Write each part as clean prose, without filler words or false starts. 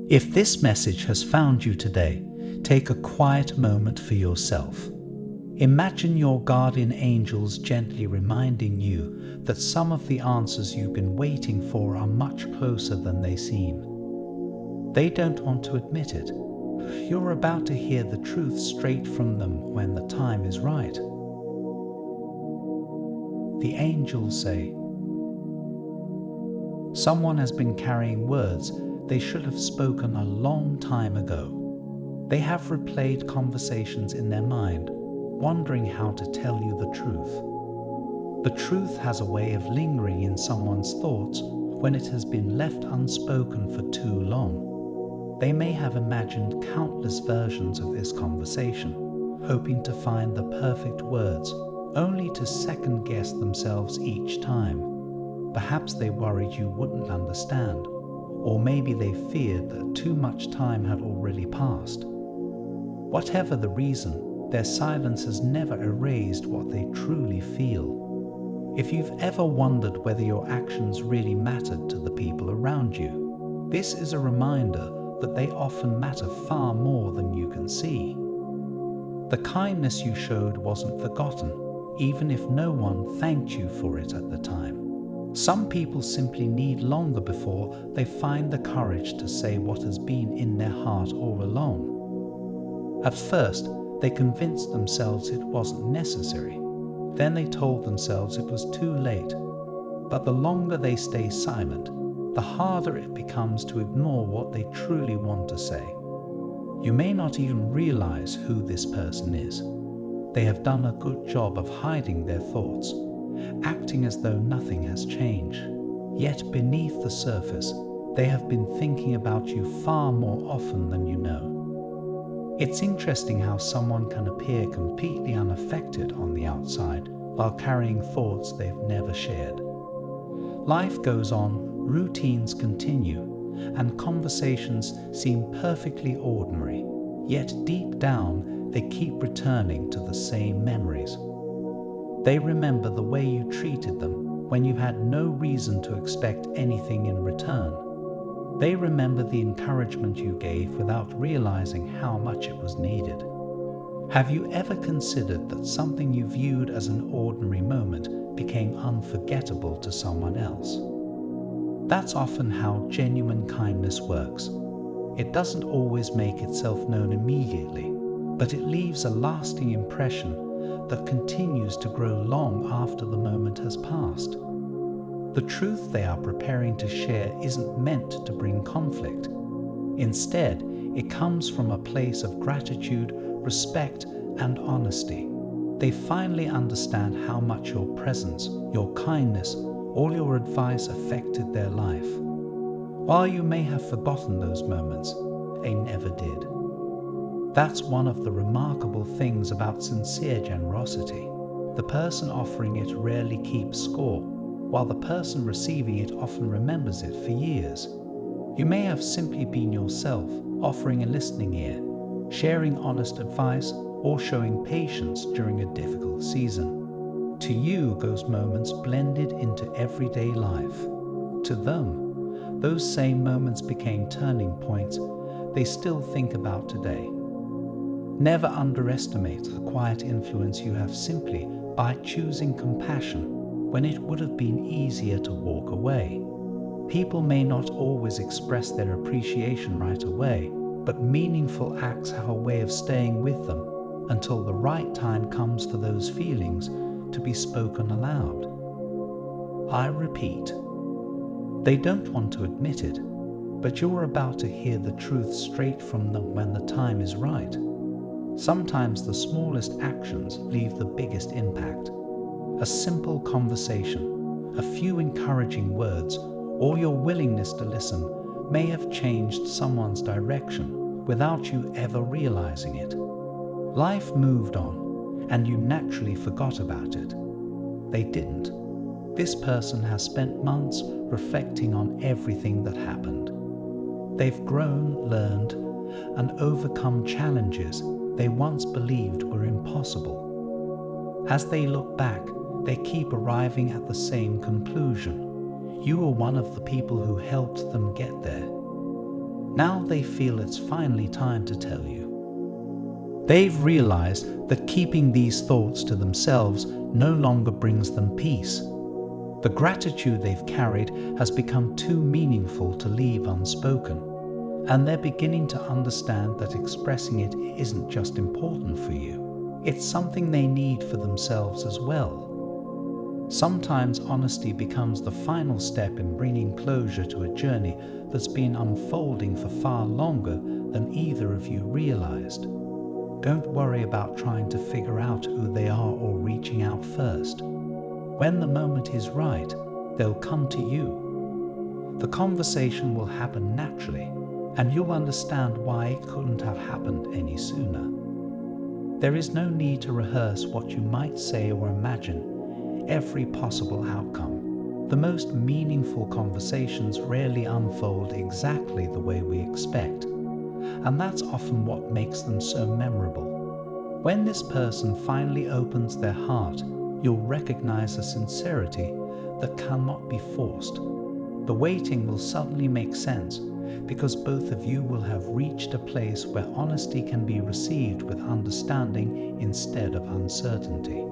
If this message has found you today, take a quiet moment for yourself. Imagine your guardian angels gently reminding you that some of the answers you've been waiting for are much closer than they seem. They don't want to admit it. You're about to hear the truth straight from them when the time is right. The angels say, someone has been carrying words they should have spoken a long time ago. They have replayed conversations in their mind, wondering how to tell you the truth. The truth has a way of lingering in someone's thoughts when it has been left unspoken for too long. They may have imagined countless versions of this conversation, hoping to find the perfect words, only to second-guess themselves each time. Perhaps they worried you wouldn't understand, or maybe they feared that too much time had already passed. Whatever the reason, their silence has never erased what they truly feel. If you've ever wondered whether your actions really mattered to the people around you, this is a reminder that they often matter far more than you can see. The kindness you showed wasn't forgotten, even if no one thanked you for it at the time. Some people simply need longer before they find the courage to say what has been in their heart all along. At first, they convinced themselves it wasn't necessary. Then they told themselves it was too late. But the longer they stay silent, the harder it becomes to ignore what they truly want to say. You may not even realize who this person is. They have done a good job of hiding their thoughts, acting as though nothing has changed. Yet beneath the surface, they have been thinking about you far more often than you know. It's interesting how someone can appear completely unaffected on the outside while carrying thoughts they've never shared. Life goes on, routines continue, and conversations seem perfectly ordinary, yet deep down they keep returning to the same memories. They remember the way you treated them when you had no reason to expect anything in return. They remember the encouragement you gave without realizing how much it was needed. Have you ever considered that something you viewed as an ordinary moment became unforgettable to someone else? That's often how genuine kindness works. It doesn't always make itself known immediately, but it leaves a lasting impression that continues to grow long after the moment has passed. The truth they are preparing to share isn't meant to bring conflict. Instead, it comes from a place of gratitude, respect, and honesty. They finally understand how much your presence, your kindness, all your advice affected their life. While you may have forgotten those moments, they never did. That's one of the remarkable things about sincere generosity. The person offering it rarely keeps score, while the person receiving it often remembers it for years. You may have simply been yourself, offering a listening ear, sharing honest advice, or showing patience during a difficult season. To you, those moments blended into everyday life. To them, those same moments became turning points they still think about today. Never underestimate the quiet influence you have simply by choosing compassion when it would have been easier to walk away. People may not always express their appreciation right away, but meaningful acts have a way of staying with them until the right time comes for those feelings to be spoken aloud. I repeat, they don't want to admit it, but you're about to hear the truth straight from them when the time is right. Sometimes the smallest actions leave the biggest impact. A simple conversation, a few encouraging words, or your willingness to listen may have changed someone's direction without you ever realizing it. Life moved on, and you naturally forgot about it. They didn't. This person has spent months reflecting on everything that happened. They've grown, learned, and overcome challenges they once believed were impossible. As they look back, they keep arriving at the same conclusion. You were one of the people who helped them get there. Now they feel it's finally time to tell you. They've realized that keeping these thoughts to themselves no longer brings them peace. The gratitude they've carried has become too meaningful to leave unspoken, and they're beginning to understand that expressing it isn't just important for you, it's something they need for themselves as well. Sometimes honesty becomes the final step in bringing closure to a journey that's been unfolding for far longer than either of you realized. Don't worry about trying to figure out who they are or reaching out first. When the moment is right, they'll come to you. The conversation will happen naturally, and you'll understand why it couldn't have happened any sooner. There is no need to rehearse what you might say or imagine every possible outcome. The most meaningful conversations rarely unfold exactly the way we expect, and that's often what makes them so memorable. When this person finally opens their heart, you'll recognize a sincerity that cannot be forced. The waiting will suddenly make sense because both of you will have reached a place where honesty can be received with understanding instead of uncertainty.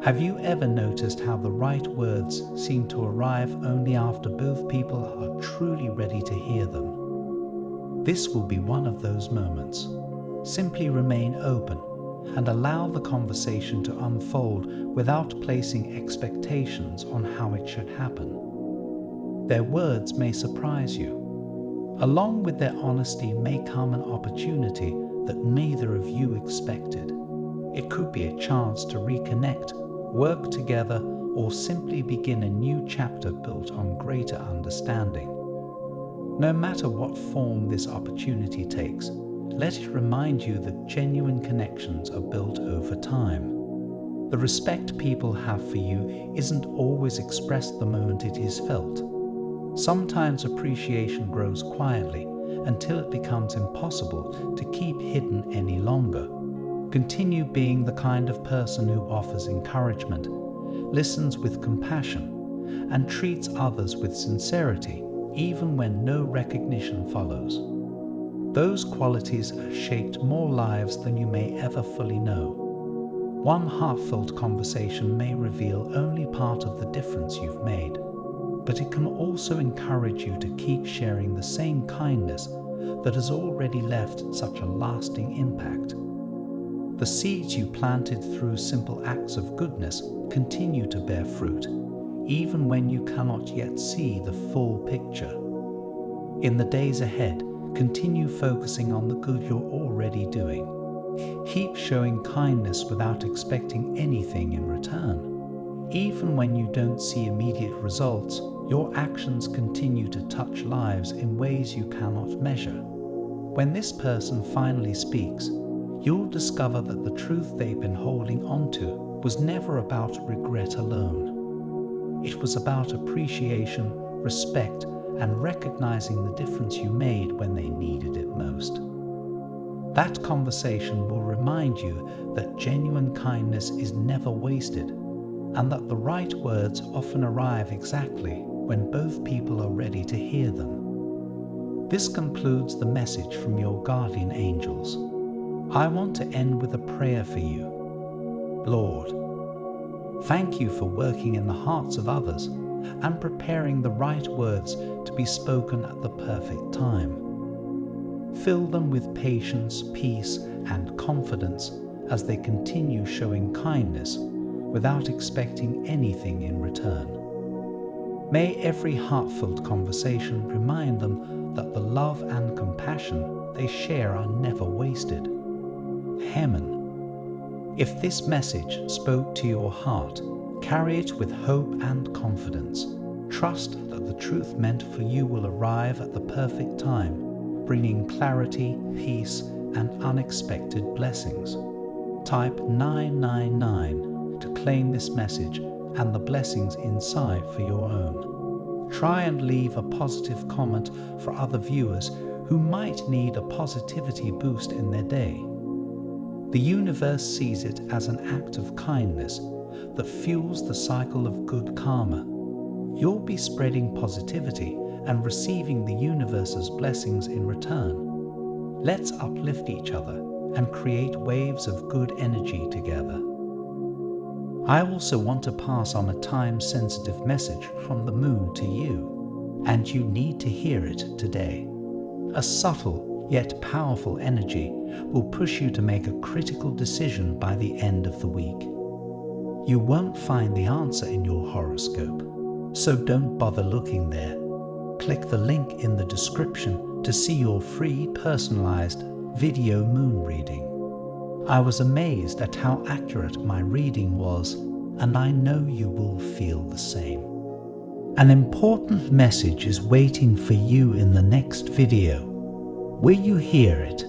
Have you ever noticed how the right words seem to arrive only after both people are truly ready to hear them? This will be one of those moments. Simply remain open and allow the conversation to unfold without placing expectations on how it should happen. Their words may surprise you. Along with their honesty may come an opportunity that neither of you expected. It could be a chance to reconnect, work together, or simply begin a new chapter built on greater understanding. No matter what form this opportunity takes, let it remind you that genuine connections are built over time. The respect people have for you isn't always expressed the moment it is felt. Sometimes appreciation grows quietly until it becomes impossible to keep hidden any longer. Continue being the kind of person who offers encouragement, listens with compassion, and treats others with sincerity, even when no recognition follows. Those qualities have shaped more lives than you may ever fully know. One heartfelt conversation may reveal only part of the difference you've made, but it can also encourage you to keep sharing the same kindness that has already left such a lasting impact. The seeds you planted through simple acts of goodness continue to bear fruit, even when you cannot yet see the full picture. In the days ahead, continue focusing on the good you're already doing. Keep showing kindness without expecting anything in return. Even when you don't see immediate results, your actions continue to touch lives in ways you cannot measure. When this person finally speaks, you'll discover that the truth they've been holding onto was never about regret alone. It was about appreciation, respect, and recognizing the difference you made when they needed it most. That conversation will remind you that genuine kindness is never wasted, and that the right words often arrive exactly when both people are ready to hear them. This concludes the message from your guardian angels. I want to end with a prayer for you. Lord, thank you for working in the hearts of others and preparing the right words to be spoken at the perfect time. Fill them with patience, peace, and confidence as they continue showing kindness without expecting anything in return. May every heartfelt conversation remind them that the love and compassion they share are never wasted. Amen. If this message spoke to your heart, carry it with hope and confidence. Trust that the truth meant for you will arrive at the perfect time, bringing clarity, peace, and unexpected blessings. Type 999 to claim this message and the blessings inside for your own. Try and leave a positive comment for other viewers who might need a positivity boost in their day. The universe sees it as an act of kindness that fuels the cycle of good karma. You'll be spreading positivity and receiving the universe's blessings in return. Let's uplift each other and create waves of good energy together. I also want to pass on a time-sensitive message from the moon to you, and you need to hear it today. A subtle yet powerful energy will push you to make a critical decision by the end of the week. You won't find the answer in your horoscope, so don't bother looking there. Click the link in the description to see your free personalized video moon reading. I was amazed at how accurate my reading was, and I know you will feel the same. An important message is waiting for you in the next video. Will you hear it?